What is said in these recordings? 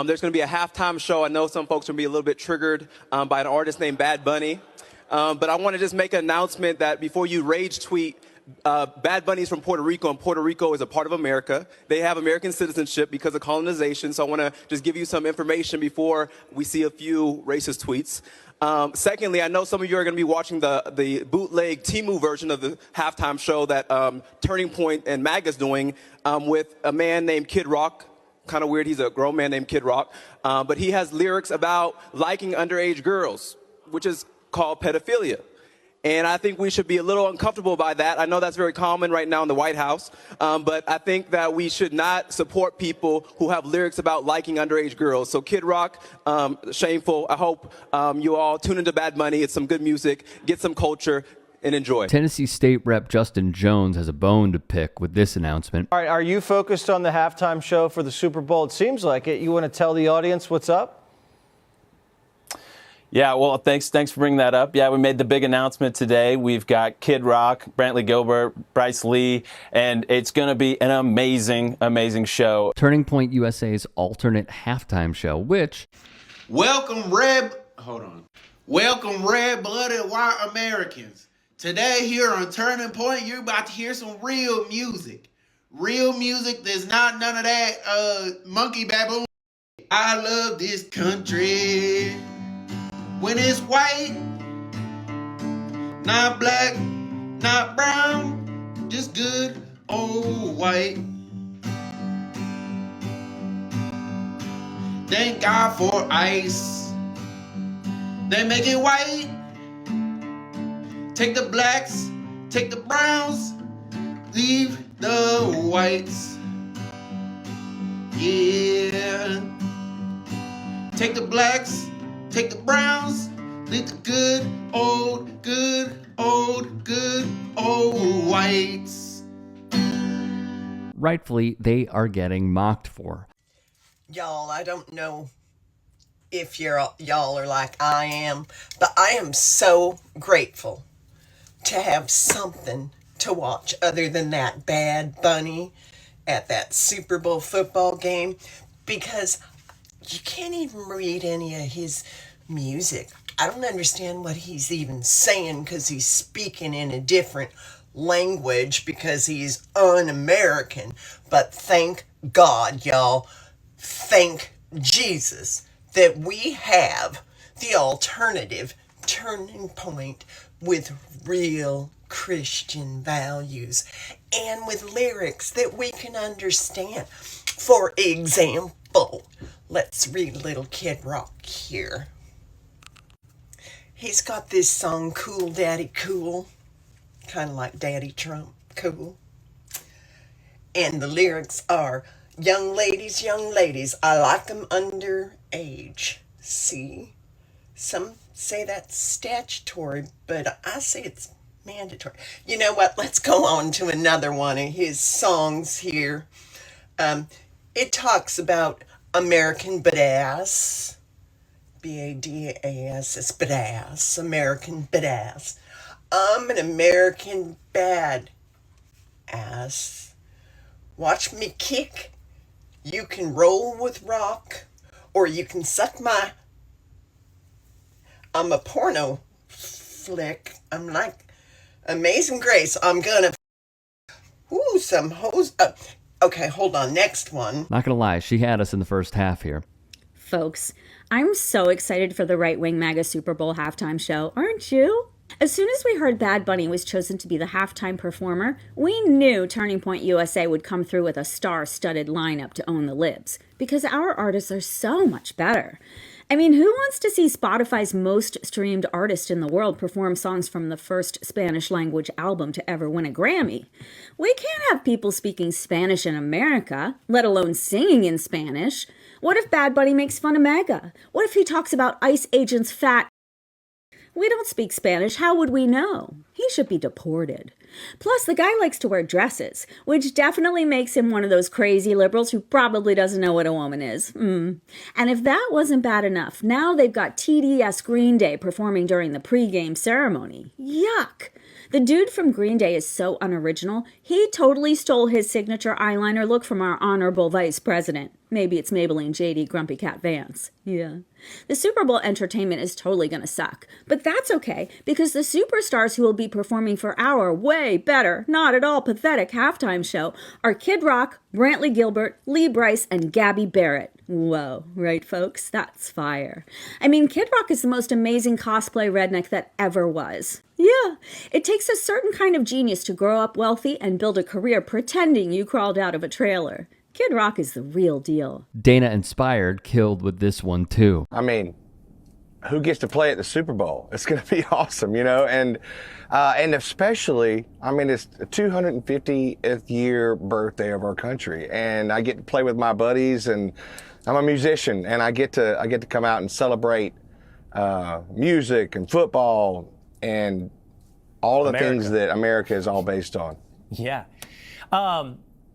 There's going to be a halftime show. I know some folks will be a little bit triggered by an artist named Bad Bunny. But I want to just make an announcement that before you rage tweet, Bad Bunny is from Puerto Rico, and Puerto Rico is a part of America. They have American citizenship because of colonization, so I want to just give you some information before we see a few racist tweets. Secondly, I know some of you are going to be watching the bootleg Temu version of the halftime show that Turning Point and MAGA's doing with a man named Kid Rock. Kind of weird, he's a grown man named Kid Rock. But he has lyrics about liking underage girls, which is called pedophilia. And I think we should be a little uncomfortable by that. I know that's very common right now in the White House, but I think that we should not support people who have lyrics about liking underage girls. So Kid Rock, shameful. I hope you all tune into Bad Bunny. It's some good music, get some culture, and enjoy. Tennessee State Rep Justin Jones has a bone to pick with this announcement. All right, are you focused on the halftime show for the Super Bowl? It seems like it. You want to tell the audience what's up? Yeah, well, thanks for bringing that up. Yeah, we made the big announcement today. We've got Kid Rock, Brantley Gilbert, Bryce Lee, and it's going to be an amazing, amazing show. Turning Point USA's alternate halftime show, which... Welcome, red-blooded white Americans. Today here on Turning Point, you're about to hear some real music. Real music that's not none of that monkey baboon. I love this country. When it's white, not black, not brown, just good old white. Thank God for ice. They make it white. Take the blacks, take the browns, leave the whites. Yeah. Take the blacks, take the browns, leave the good old whites. Rightfully, they are getting mocked for. Y'all, I don't know if y'all are like I am, but I am so grateful to have something to watch other than that Bad Bunny at that Super Bowl football game, because you can't even read any of his music. I don't understand what he's even saying because he's speaking in a different language because he's un-American. But thank God, y'all, thank Jesus that we have the alternative Turning Point with real Christian values and with lyrics that we can understand. For example, let's read Little Kid Rock here. He's got this song, Cool Daddy Cool, kind of like Daddy Trump, cool. And the lyrics are, young ladies, I like them underage. See? Some say that's statutory, but I say it's mandatory. You know what? Let's go on to another one of his songs here. It talks about American badass. B-A-D-A-S, it's badass, American badass. I'm an American bad ass. Watch me kick. You can roll with rock, or you can suck my... I'm a porno flick. I'm like Amazing Grace. I'm gonna... Ooh, some hoes... okay, hold on. Next one. Not gonna lie, she had us in the first half here. Folks, I'm so excited for the right-wing MAGA Super Bowl halftime show, aren't you? As soon as we heard Bad Bunny was chosen to be the halftime performer, we knew Turning Point USA would come through with a star-studded lineup to own the libs, because our artists are so much better. I mean, who wants to see Spotify's most streamed artist in the world perform songs from the first Spanish-language album to ever win a Grammy? We can't have people speaking Spanish in America, let alone singing in Spanish. What if Bad Bunny makes fun of MAGA? What if he talks about ICE agents fat? We don't speak Spanish. How would we know? He should be deported. Plus, the guy likes to wear dresses, which definitely makes him one of those crazy liberals who probably doesn't know what a woman is. And if that wasn't bad enough, now they've got TDS Green Day performing during the pre-game ceremony. Yuck! The dude from Green Day is so unoriginal, he totally stole his signature eyeliner look from our honorable vice president. maybe it's Maybelline JD Grumpy Cat Vance. Yeah. The Super Bowl entertainment is totally gonna suck. But that's okay, because the superstars who will be performing for our way better, not at all pathetic halftime show are Kid Rock, Brantley Gilbert, Lee Brice, and Gabby Barrett. Whoa, right folks? That's fire. I mean, Kid Rock is the most amazing cosplay redneck that ever was. Yeah, it takes a certain kind of genius to grow up wealthy and build a career pretending you crawled out of a trailer. Kid Rock is the real deal. Dana Inspired killed with this one too. I mean, who gets to play at the Super Bowl? It's going to be awesome, you know, and especially, I mean, it's the 250th year birthday of our country, and I get to play with my buddies, and I'm a musician, and I get to come out and celebrate music and football and all the things that America is all based on. Yeah.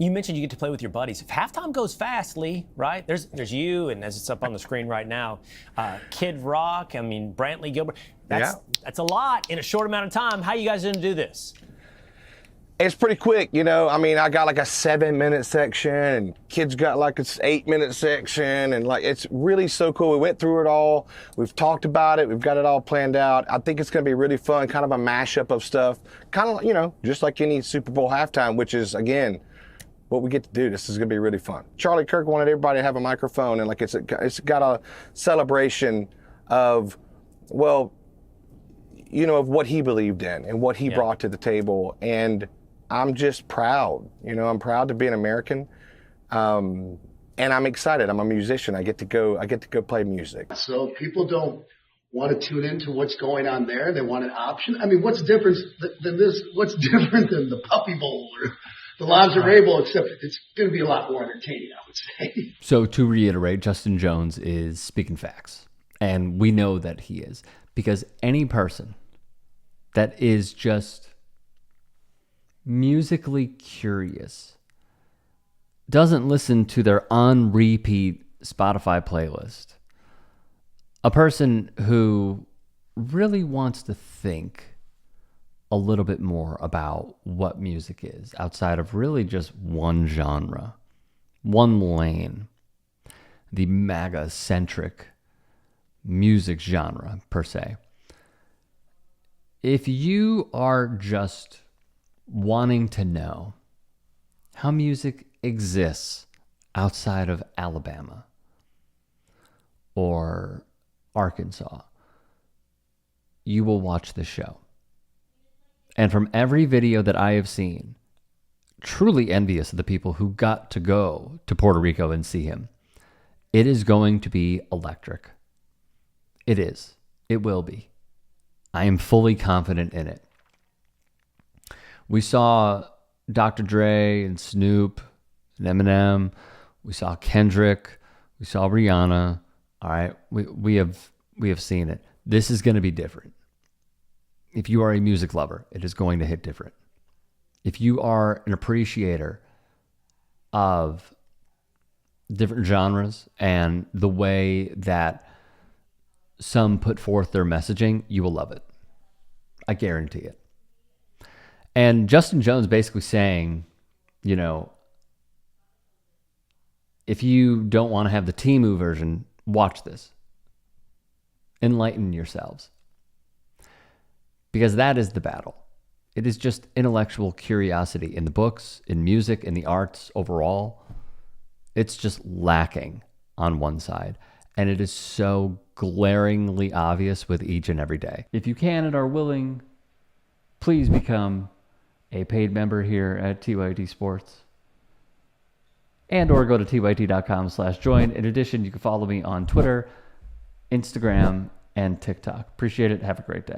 You mentioned you get to play with your buddies. If halftime goes fast, Lee, right? There's you, and as it's up on the screen right now, Kid Rock, I mean, Brantley Gilbert. That's a lot in a short amount of time. How you guys going to do this? It's pretty quick, you know. I mean, I got like a 7-minute section, and Kid's got like an 8-minute section, and like it's really so cool. We went through it all. We've talked about it. We've got it all planned out. I think it's going to be really fun, kind of a mashup of stuff, kind of, you know, just like any Super Bowl halftime, which is, again, what we get to do. This is going to be really fun. Charlie Kirk wanted everybody to have a microphone, and like it's got a celebration of, well, you know, of what he believed in and what he brought to the table. And I'm just proud, you know, I'm proud to be an American. And I'm excited. I'm a musician. I get to go play music. So people don't want to tune into what's going on there. They want an option. I mean, what's different than this? What's different than the Puppy Bowl or the lingerie bowl, except it's going to be a lot more entertaining, I would say. So to reiterate, Justin Jones is speaking facts. And we know that he is. Because any person that is just musically curious doesn't listen to their on repeat Spotify playlist. A person who really wants to think a little bit more about what music is outside of really just one genre, one lane, the MAGA-centric music genre per se. If you are just wanting to know how music exists outside of Alabama or Arkansas, you will watch this show. And from every video that I have seen, truly envious of the people who got to go to Puerto Rico and see him. It is going to be electric. It is. It will be. I am fully confident in it. We saw Dr. Dre and Snoop and Eminem. We saw Kendrick. We saw Rihanna. All right, we have seen it. This is going to be different. If you are a music lover, it is going to hit different. If you are an appreciator of different genres and the way that some put forth their messaging, you will love it. I guarantee it. And Justin Jones basically saying, you know, if you don't want to have the Temu version, watch this. Enlighten yourselves. Because that is the battle. It is just intellectual curiosity in the books, in music, in the arts overall. It's just lacking on one side. And it is so glaringly obvious with each and every day. If you can and are willing, please become a paid member here at TYT Sports. And or go to tyt.com/join. In addition, you can follow me on Twitter, Instagram, and TikTok. Appreciate it. Have a great day.